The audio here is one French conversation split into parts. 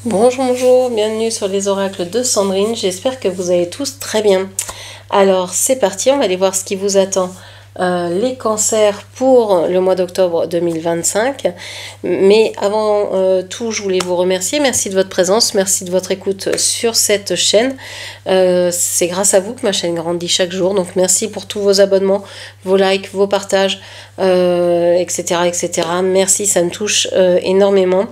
Bonjour, bonjour, bienvenue sur les oracles de Sandrine, j'espère que vous allez tous très bien. Alors c'est parti, on va aller voir ce qui vous attend. Les cancers pour le mois d'octobre 2025. Mais avant tout, je voulais vous remercier. Merci de votre présence, merci de votre écoute sur cette chaîne. C'est grâce à vous que ma chaîne grandit chaque jour. Donc merci pour tous vos abonnements, vos likes, vos partages, etc., etc. Merci, ça me touche énormément.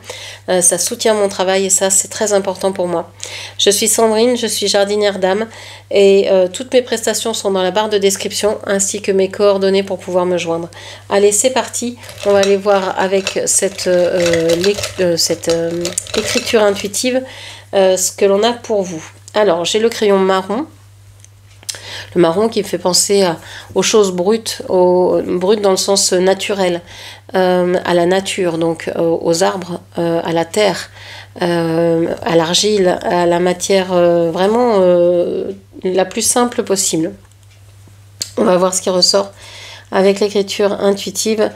Ça soutient mon travail et ça, c'est très important pour moi. Je suis Sandrine, je suis jardinière d'âme et toutes mes prestations sont dans la barre de description ainsi que mes coordonnées pour pouvoir me joindre. Allez, c'est parti. On va aller voir avec cette écriture intuitive ce que l'on a pour vous. Alors, j'ai le crayon marron. Le marron qui me fait penser aux choses brutes, brutes dans le sens naturel, à la nature, donc aux arbres, à la terre, à l'argile, à la matière vraiment la plus simple possible. On va voir ce qui ressort avec l'écriture intuitive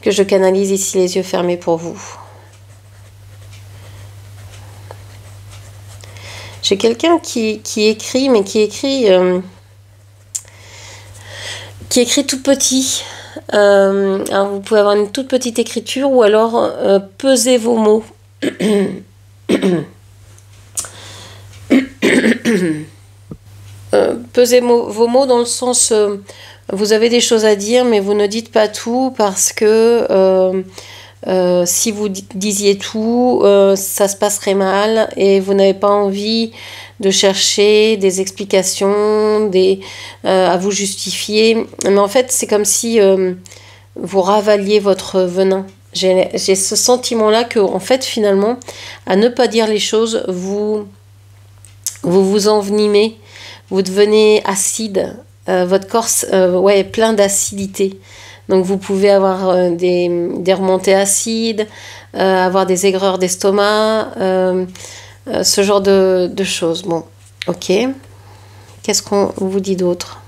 que je canalise ici les yeux fermés pour vous. J'ai quelqu'un qui écrit, mais qui écrit tout petit. Alors vous pouvez avoir une toute petite écriture ou alors pesez vos mots. Pesez vos mots dans le sens vous avez des choses à dire mais vous ne dites pas tout parce que si vous disiez tout ça se passerait mal et vous n'avez pas envie de chercher des explications, à vous justifier. Mais en fait, c'est comme si vous ravaliez votre venin. J'ai ce sentiment-là que, en fait, finalement, à ne pas dire les choses, vous envenimez, vous devenez acide. Votre corps est plein d'acidité. Donc, vous pouvez avoir des remontées acides, avoir des aigreurs d'estomac, ce genre de choses. Bon, ok. Qu'est-ce qu'on vous dit d'autre?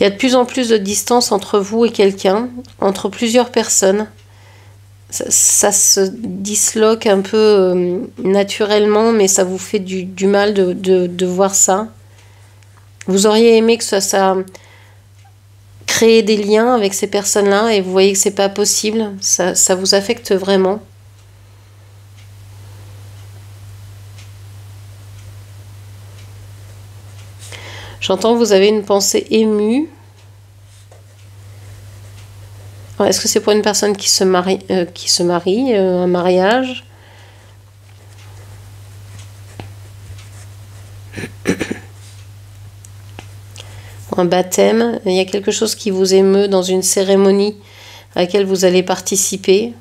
Il y a de plus en plus de distance entre vous et quelqu'un, entre plusieurs personnes. Ça se disloque un peu naturellement, mais ça vous fait du mal de voir ça. Vous auriez aimé que ça créer des liens avec ces personnes-là et vous voyez que c'est pas possible, ça vous affecte vraiment. J'entends que vous avez une pensée émue. Est-ce que c'est pour une personne qui se marie, un mariage? Un baptême, il y a quelque chose qui vous émeut dans une cérémonie à laquelle vous allez participer.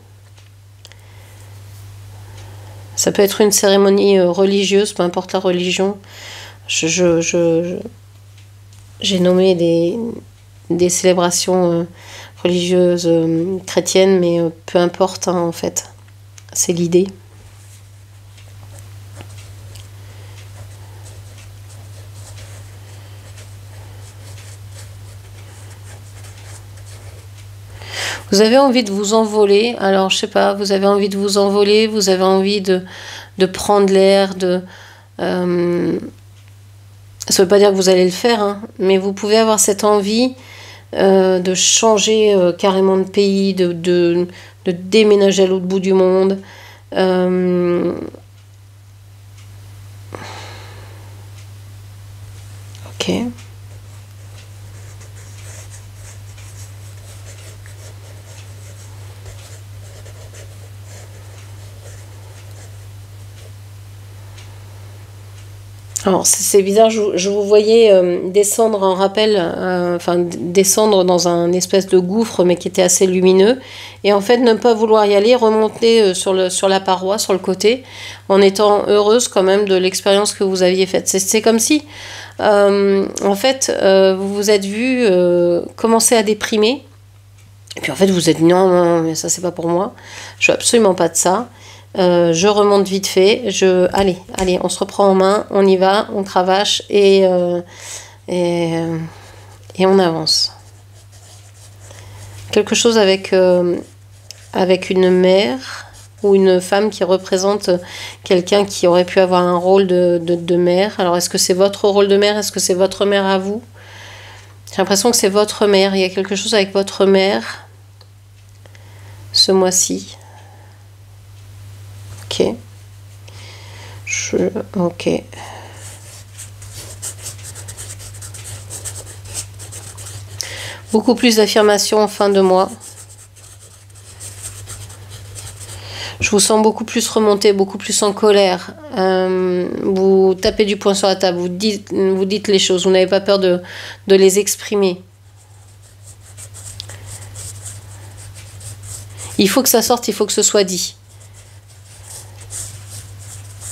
Ça peut être une cérémonie religieuse, peu importe la religion. J'ai nommé des célébrations religieuses chrétiennes, mais peu importe, hein, en fait. C'est l'idée. Vous avez envie de vous envoler, alors je sais pas, vous avez envie de vous envoler, vous avez envie de prendre l'air, ça ne veut pas dire que vous allez le faire, hein, mais vous pouvez avoir cette envie de changer carrément de pays, de déménager à l'autre bout du monde. Ok. Alors c'est bizarre, je vous voyais descendre en rappel, enfin descendre dans un espèce de gouffre mais qui était assez lumineux et en fait ne pas vouloir y aller, remonter sur la paroi, sur le côté, en étant heureuse quand même de l'expérience que vous aviez faite. C'est comme si en fait vous vous êtes vu commencer à déprimer et puis en fait vous êtes dit non mais ça c'est pas pour moi, je veux absolument pas de ça. Je remonte vite fait, allez, on se reprend en main, on y va, on cravache et on avance. quelque chose avec, avec une mère ou une femme qui représente quelqu'un qui aurait pu avoir un rôle de mère. Alors, est-ce que c'est votre rôle de mère? Est-ce que c'est votre mère à vous? J'ai l'impression que c'est votre mère. Il y a quelque chose avec votre mère ce mois-ci. Ok. Ok. Beaucoup plus d'affirmations en fin de mois. Je vous sens beaucoup plus remonté, beaucoup plus en colère. Vous tapez du poing sur la table, vous dites les choses, vous n'avez pas peur de les exprimer. Il faut que ça sorte, il faut que ce soit dit.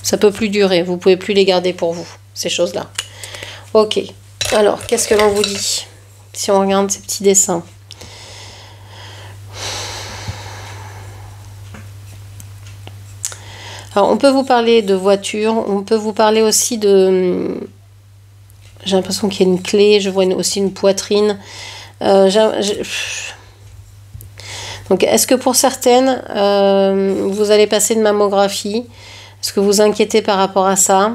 Ça peut plus durer, vous pouvez plus les garder pour vous, ces choses-là. Ok, alors, qu'est-ce que l'on vous dit si on regarde ces petits dessins? Alors, on peut vous parler de voiture, on peut vous parler aussi de... J'ai l'impression qu'il y a une clé, je vois aussi une poitrine. Donc, est-ce que pour certaines, vous allez passer une mammographie? Est-ce que vous vous inquiétez par rapport à ça?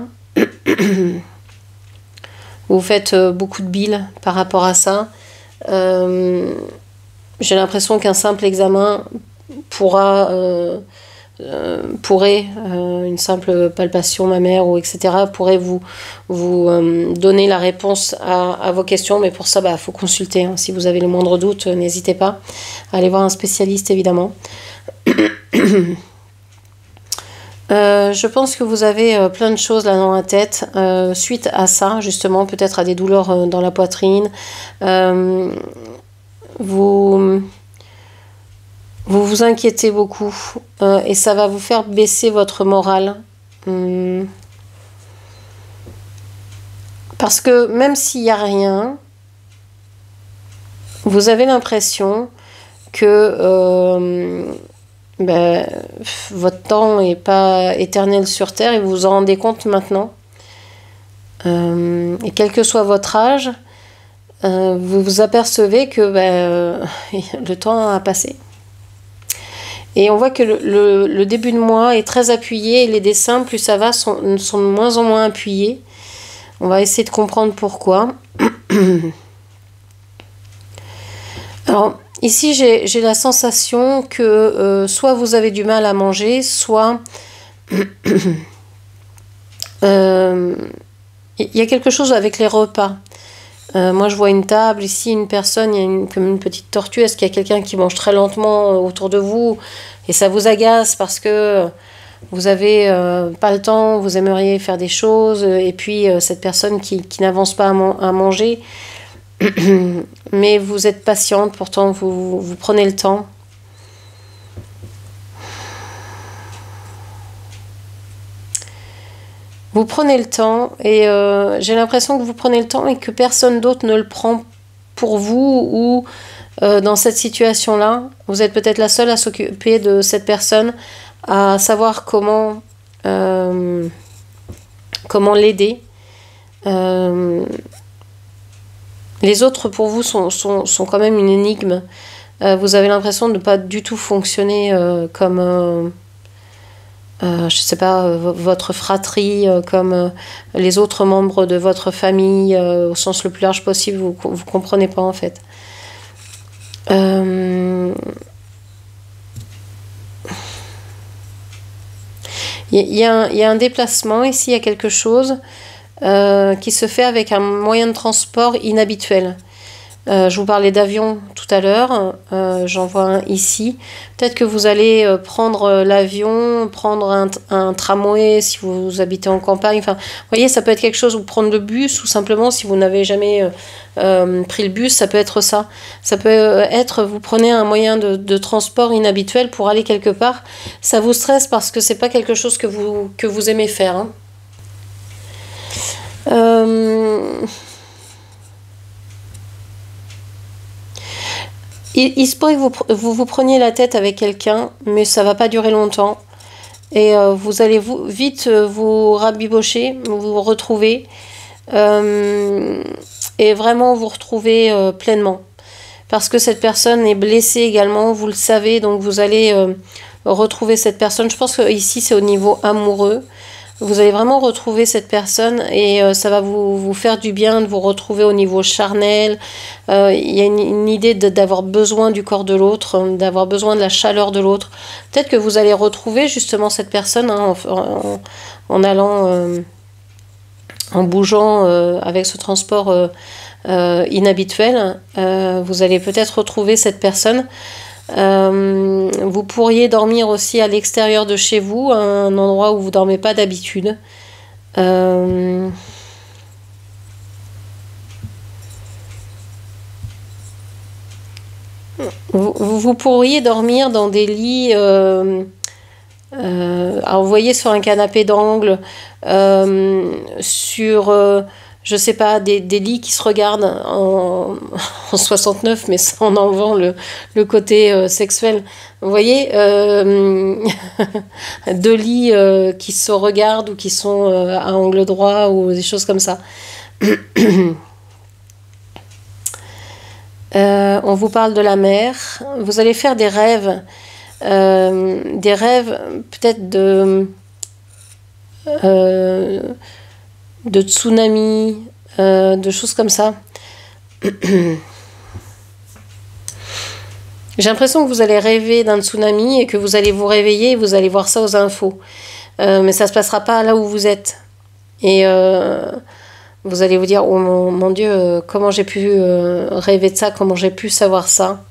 Vous faites beaucoup de bile par rapport à ça. J'ai l'impression qu'un simple examen pourrait, une simple palpation mammaire ou etc., pourrait vous donner la réponse à vos questions. Mais pour ça, il faut consulter. Hein. Si vous avez le moindre doute, n'hésitez pas à aller voir un spécialiste, évidemment. Je pense que vous avez plein de choses là dans la tête suite à ça, justement, peut-être à des douleurs dans la poitrine. Vous vous inquiétez beaucoup et ça va vous faire baisser votre morale. Parce que même s'il n'y a rien, vous avez l'impression que votre temps n'est pas éternel sur Terre et vous vous en rendez compte maintenant. Et quel que soit votre âge, vous vous apercevez que le temps a passé. Et on voit que le début de mois est très appuyé et les dessins, plus ça va, sont de moins en moins appuyés. On va essayer de comprendre pourquoi. Alors, ici, j'ai la sensation que soit vous avez du mal à manger, soit il y a quelque chose avec les repas. Moi, je vois une table, ici, une personne, il y a comme une petite tortue. Est-ce qu'il y a quelqu'un qui mange très lentement autour de vous? Et ça vous agace parce que vous n'avez pas le temps, vous aimeriez faire des choses, et puis cette personne qui n'avance pas à manger... Mais vous êtes patiente, pourtant vous prenez le temps. Vous prenez le temps et j'ai l'impression que vous prenez le temps et que personne d'autre ne le prend pour vous ou dans cette situation-là. Vous êtes peut-être la seule à s'occuper de cette personne, à savoir comment l'aider. Les autres, pour vous, sont quand même une énigme. Vous avez l'impression de ne pas du tout fonctionner comme, je sais pas, votre fratrie, comme les autres membres de votre famille, au sens le plus large possible. Vous comprenez pas, en fait. Il y a un déplacement ici, il y a quelque chose qui se fait avec un moyen de transport inhabituel. Je vous parlais d'avion tout à l'heure, j'en vois un ici. Peut-être que vous allez prendre l'avion, prendre un tramway si vous habitez en campagne. Enfin, vous voyez, ça peut être quelque chose, ou prendre le bus, ou simplement si vous n'avez jamais pris le bus, ça peut être ça. Ça peut être, vous prenez un moyen de transport inhabituel pour aller quelque part. Ça vous stresse parce que c'est pas quelque chose que vous aimez faire. Hein. Il se pourrait que vous preniez la tête avec quelqu'un, mais ça va pas durer longtemps. Et vous allez vite vous rabibocher, vous retrouver. Et vraiment vous retrouver pleinement. parce que cette personne est blessée également, vous le savez, donc vous allez retrouver cette personne. Je pense que ici c'est au niveau amoureux. Vous allez vraiment retrouver cette personne et ça va vous faire du bien de vous retrouver au niveau charnel. Il y a une idée d'avoir besoin du corps de l'autre, d'avoir besoin de la chaleur de l'autre. Peut-être que vous allez retrouver justement cette personne hein, en allant, en bougeant avec ce transport inhabituel. Vous allez peut-être retrouver cette personne. Vous pourriez dormir aussi à l'extérieur de chez vous, à un endroit où vous dormez pas d'habitude. Vous pourriez dormir dans des lits, alors vous voyez sur un canapé d'angle, sur je sais pas, des lits qui se regardent en 69, mais en enlevant le côté sexuel. Vous voyez, deux lits qui se regardent ou qui sont à angle droit ou des choses comme ça. On vous parle de la mer. Vous allez faire des rêves peut-être de tsunami, de choses comme ça. J'ai l'impression que vous allez rêver d'un tsunami et que vous allez vous réveiller et vous allez voir ça aux infos. Mais ça ne se passera pas là où vous êtes. Et vous allez vous dire, oh mon Dieu, comment j'ai pu rêver de ça, comment j'ai pu savoir ça.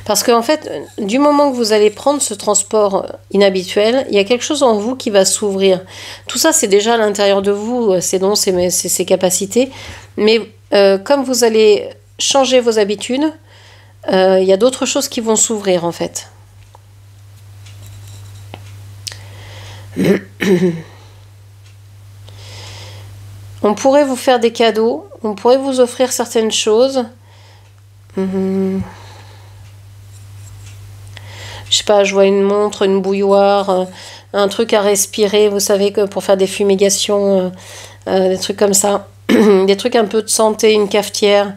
Parce qu'en fait, du moment que vous allez prendre ce transport inhabituel, il y a quelque chose en vous qui va s'ouvrir. Tout ça, c'est déjà à l'intérieur de vous, ses dons, ses capacités. Mais comme vous allez changer vos habitudes, il y a d'autres choses qui vont s'ouvrir, en fait. On pourrait vous faire des cadeaux, on pourrait vous offrir certaines choses. Je sais pas, je vois une montre, une bouilloire, un truc à respirer, vous savez, que pour faire des fumigations, des trucs comme ça. Des trucs un peu de santé, une cafetière.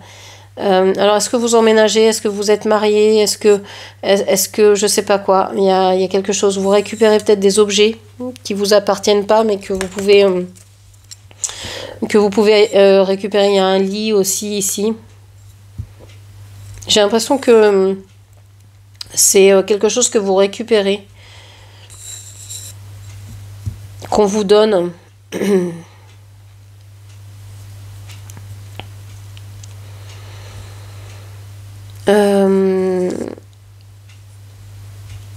Alors, est-ce que vous emménagez? Est-ce que vous êtes marié? Est-ce que je sais pas quoi? Il y a quelque chose. Vous récupérez peut-être des objets qui vous appartiennent pas, mais que vous pouvez récupérer. Il y a un lit aussi ici. J'ai l'impression que c'est quelque chose que vous récupérez, qu'on vous donne.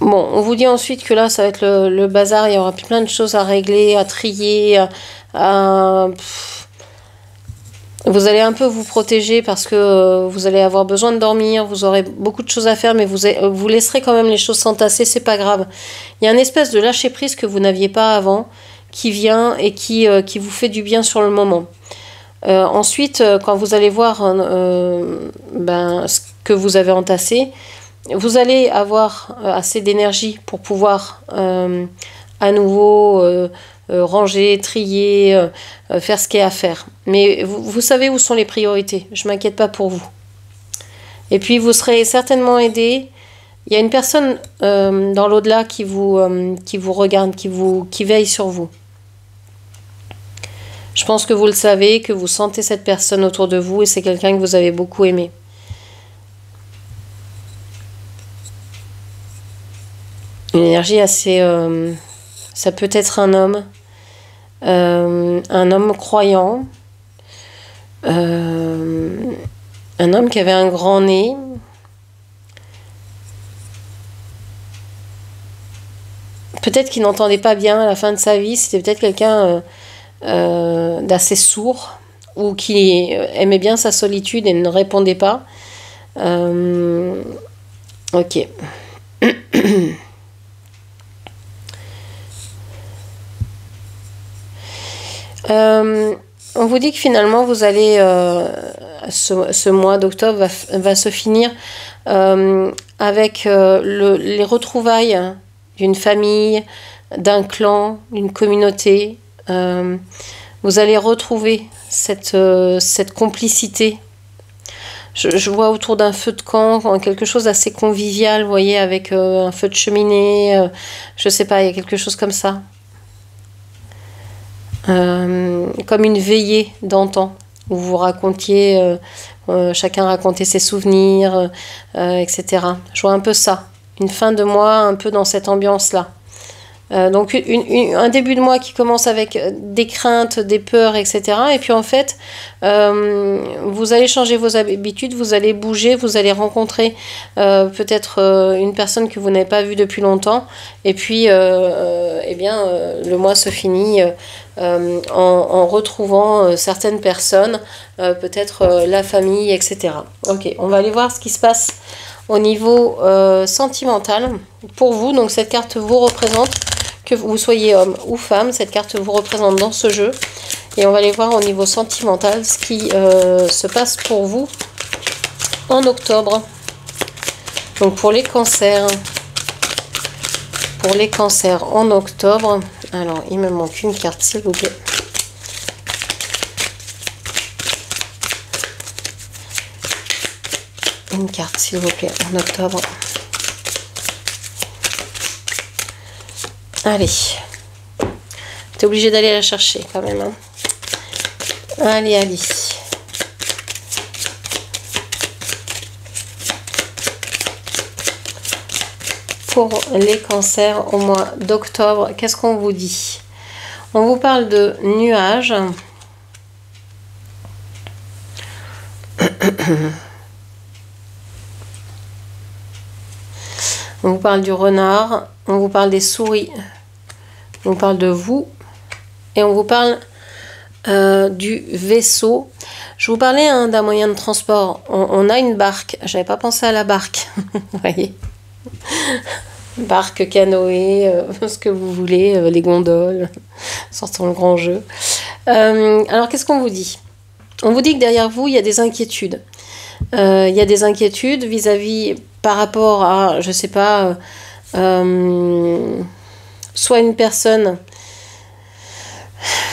Bon, on vous dit ensuite que là, ça va être le bazar. Il y aura plein de choses à régler, à trier, vous allez un peu vous protéger parce que vous allez avoir besoin de dormir, vous aurez beaucoup de choses à faire, mais vous laisserez quand même les choses s'entasser, c'est pas grave. Il y a une espèce de lâcher prise que vous n'aviez pas avant, qui vient et qui vous fait du bien sur le moment. Ensuite, quand vous allez voir ce que vous avez entassé, vous allez avoir assez d'énergie pour pouvoir à nouveau ranger, trier, faire ce qu'il y a à faire. Mais vous savez où sont les priorités, je ne m'inquiète pas pour vous. Et puis vous serez certainement aidé. Il y a une personne dans l'au-delà qui vous regarde, qui veille sur vous. Je pense que vous le savez, que vous sentez cette personne autour de vous et c'est quelqu'un que vous avez beaucoup aimé. Une énergie assez... ça peut être un homme croyant, un homme qui avait un grand nez, peut-être qu'il n'entendait pas bien à la fin de sa vie, c'était peut-être quelqu'un d'assez sourd ou qui aimait bien sa solitude et ne répondait pas. Ok. On vous dit que finalement vous allez ce mois d'octobre va se finir avec les retrouvailles d'une famille, d'un clan, d'une communauté. Vous allez retrouver cette complicité je vois autour d'un feu de camp, quelque chose d'assez convivial, vous voyez, avec un feu de cheminée, je sais pas, il y a quelque chose comme ça. Comme une veillée d'antan, où vous racontiez, chacun racontait ses souvenirs, etc. Je vois un peu ça, une fin de mois un peu dans cette ambiance-là. Donc un début de mois qui commence avec des craintes, des peurs, etc. Et puis en fait, vous allez changer vos habitudes, vous allez bouger, vous allez rencontrer peut-être une personne que vous n'avez pas vue depuis longtemps. Et puis, eh bien, le mois se finit en retrouvant certaines personnes, peut-être la famille, etc. Ok, on va aller voir ce qui se passe au niveau sentimental pour vous. Donc cette carte vous représente, que vous soyez homme ou femme, cette carte vous représente dans ce jeu. Et on va aller voir au niveau sentimental ce qui se passe pour vous en octobre. Donc pour les cancers en octobre, alors il me manque une carte s'il vous plaît. Une carte s'il vous plaît en octobre. Allez, t'es obligé d'aller la chercher quand même. Hein. Allez, allez. Pour les cancers au mois d'octobre, qu'est-ce qu'on vous dit? On vous parle de nuages. On vous parle du renard, on vous parle des souris, on vous parle de vous et on vous parle du vaisseau. Je vous parlais d'un moyen de transport. On a une barque. J'avais pas pensé à la barque. Vous voyez, barque, canoë, ce que vous voulez, les gondoles. Sortons le grand jeu. Alors qu'est-ce qu'on vous dit? On vous dit que derrière vous il y a des inquiétudes. Il y a des inquiétudes vis-à-vis par rapport à, je sais pas, soit une personne,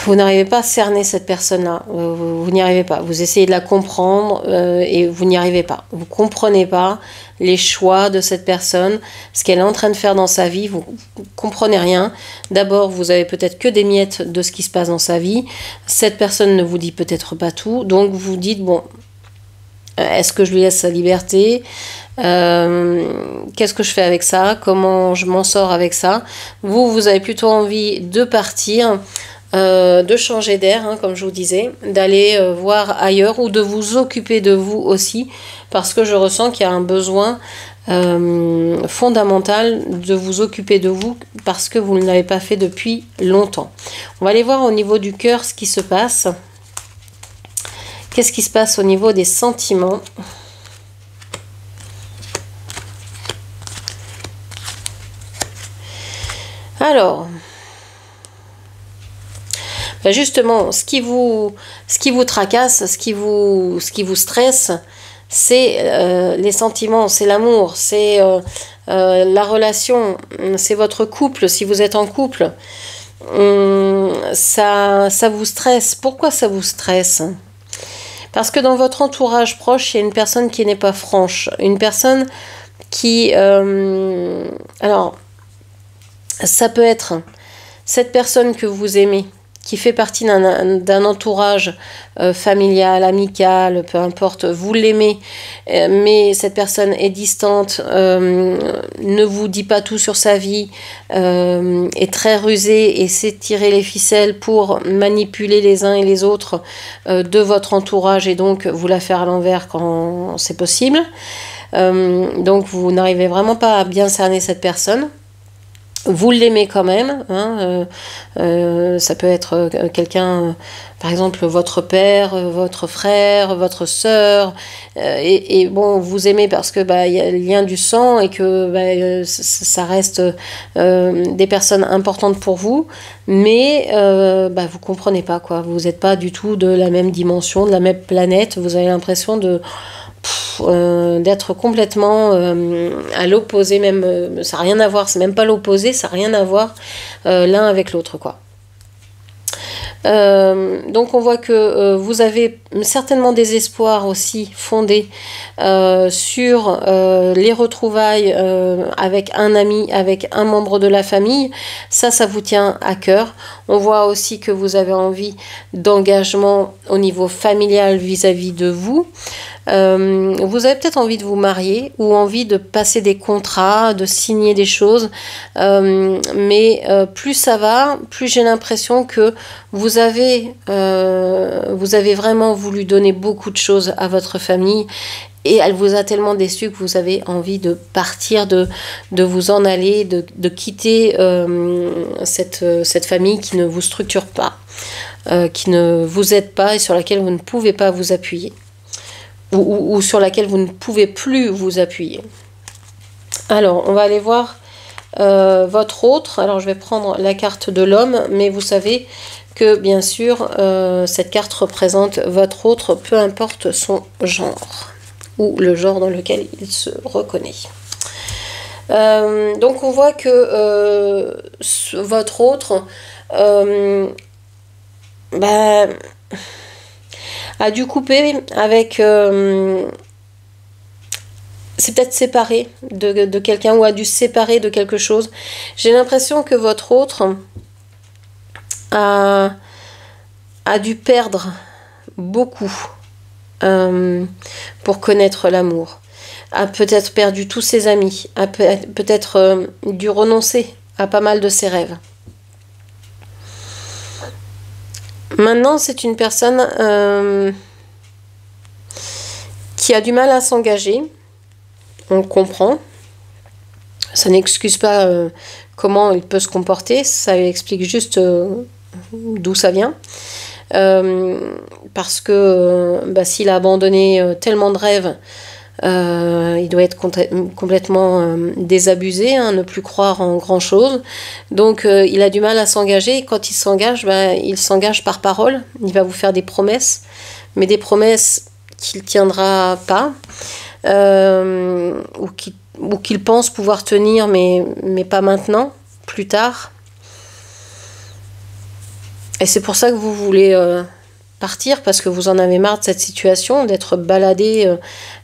vous n'arrivez pas à cerner cette personne-là, vous n'y arrivez pas, vous essayez de la comprendre et vous n'y arrivez pas, vous comprenez pas les choix de cette personne, ce qu'elle est en train de faire dans sa vie, vous comprenez rien. D'abord, vous avez peut-être que des miettes de ce qui se passe dans sa vie, cette personne ne vous dit peut-être pas tout, donc vous dites, bon, est-ce que je lui laisse sa liberté? Qu'est-ce que je fais avec ça? Comment je m'en sors avec ça? Vous avez plutôt envie de partir, de changer d'air, hein, comme je vous disais, d'aller voir ailleurs ou de vous occuper de vous aussi, parce que je ressens qu'il y a un besoin fondamental de vous occuper de vous parce que vous ne l'avez pas fait depuis longtemps. On va aller voir au niveau du cœur ce qui se passe. Qu'est-ce qui se passe au niveau des sentiments? Alors, ben justement, ce qui vous tracasse, ce qui vous stresse, c'est les sentiments, c'est l'amour, c'est la relation, c'est votre couple, si vous êtes en couple. Ça vous stresse. Pourquoi ça vous stresse? Parce que dans votre entourage proche, il y a une personne qui n'est pas franche. Une personne qui... alors, ça peut être cette personne que vous aimez, qui fait partie d'un entourage familial, amical, peu importe, vous l'aimez, mais cette personne est distante, ne vous dit pas tout sur sa vie, est très rusée et sait tirer les ficelles pour manipuler les uns et les autres de votre entourage et donc vous la faire à l'envers quand c'est possible. Donc vous n'arrivez vraiment pas à bien cerner cette personne. Vous l'aimez quand même, hein, ça peut être quelqu'un, par exemple votre père, votre frère, votre sœur, et bon, vous aimez parce que il y a le lien du sang et que ça reste des personnes importantes pour vous, mais vous comprenez pas quoi, vous n'êtes pas du tout de la même dimension, de la même planète, vous avez l'impression d'être complètement à l'opposé, même ça n'a rien à voir, c'est même pas l'opposé, ça n'a rien à voir l'un avec l'autre quoi. Donc on voit que vous avez certainement des espoirs aussi fondés sur les retrouvailles avec un ami, avec un membre de la famille. Ça vous tient à cœur. On voit aussi que vous avez envie d'engagement au niveau familial vis-à-vis de vous. Vous avez peut-être envie de vous marier ou envie de passer des contrats, de signer des choses, mais plus ça va, plus j'ai l'impression que vous avez vraiment voulu donner beaucoup de choses à votre famille et elle vous a tellement déçu que vous avez envie de partir, de vous en aller, de quitter cette famille qui ne vous structure pas, qui ne vous aide pas et sur laquelle vous ne pouvez pas vous appuyer. Ou sur laquelle vous ne pouvez plus vous appuyer. Alors, on va aller voir votre autre. Alors, je vais prendre la carte de l'homme, mais vous savez que, bien sûr, cette carte représente votre autre, peu importe son genre, ou le genre dans lequel il se reconnaît. Donc, on voit que votre autre... a dû couper avec... c'est peut-être séparé de quelqu'un ou a dû se séparer de quelque chose. J'ai l'impression que votre autre a dû perdre beaucoup pour connaître l'amour. A peut-être perdu tous ses amis. A peut-être dû renoncer à pas mal de ses rêves. Maintenant, c'est une personne qui a du mal à s'engager. On le comprend. Ça n'excuse pas comment il peut se comporter. Ça explique juste d'où ça vient. Parce que s'il a abandonné tellement de rêves, il doit être complètement désabusé, ne plus croire en grand chose. Donc il a du mal à s'engager. Et quand il s'engage, il s'engage par parole. Il va vous faire des promesses, mais des promesses qu'il ne tiendra pas, ou qu'il pense pouvoir tenir, mais pas maintenant, plus tard. Et c'est pour ça que vous voulez partir, parce que vous en avez marre de cette situation, d'être baladé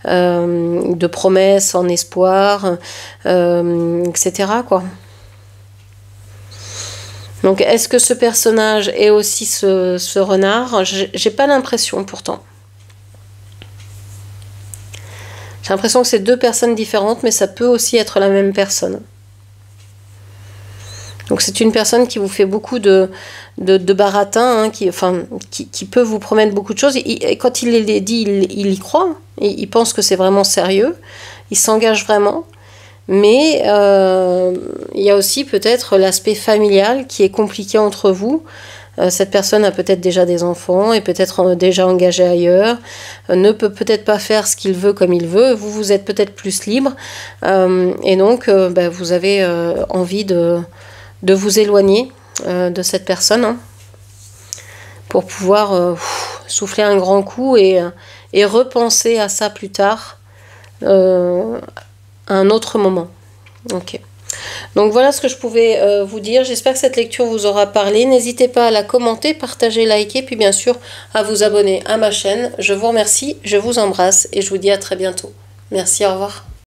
de promesses en espoir, etc. quoi. Donc est-ce que ce personnage est aussi ce renard? J'ai pas l'impression pourtant. J'ai l'impression que c'est deux personnes différentes, mais ça peut aussi être la même personne. Donc c'est une personne qui vous fait beaucoup de baratin, qui peut vous promettre beaucoup de choses. Et quand il les dit, il y croit. Il pense que c'est vraiment sérieux. Il s'engage vraiment. Mais il y a aussi peut-être l'aspect familial qui est compliqué entre vous. Cette personne a peut-être déjà des enfants, est peut-être déjà engagée ailleurs, ne peut peut-être pas faire ce qu'il veut comme il veut. Vous êtes peut-être plus libre. Et donc, vous avez envie de vous éloigner de cette personne, pour pouvoir souffler un grand coup et repenser à ça plus tard, à un autre moment. Ok. Donc voilà ce que je pouvais vous dire. J'espère que cette lecture vous aura parlé. N'hésitez pas à la commenter, partager, liker, puis bien sûr à vous abonner à ma chaîne. Je vous remercie, je vous embrasse et je vous dis à très bientôt. Merci, au revoir.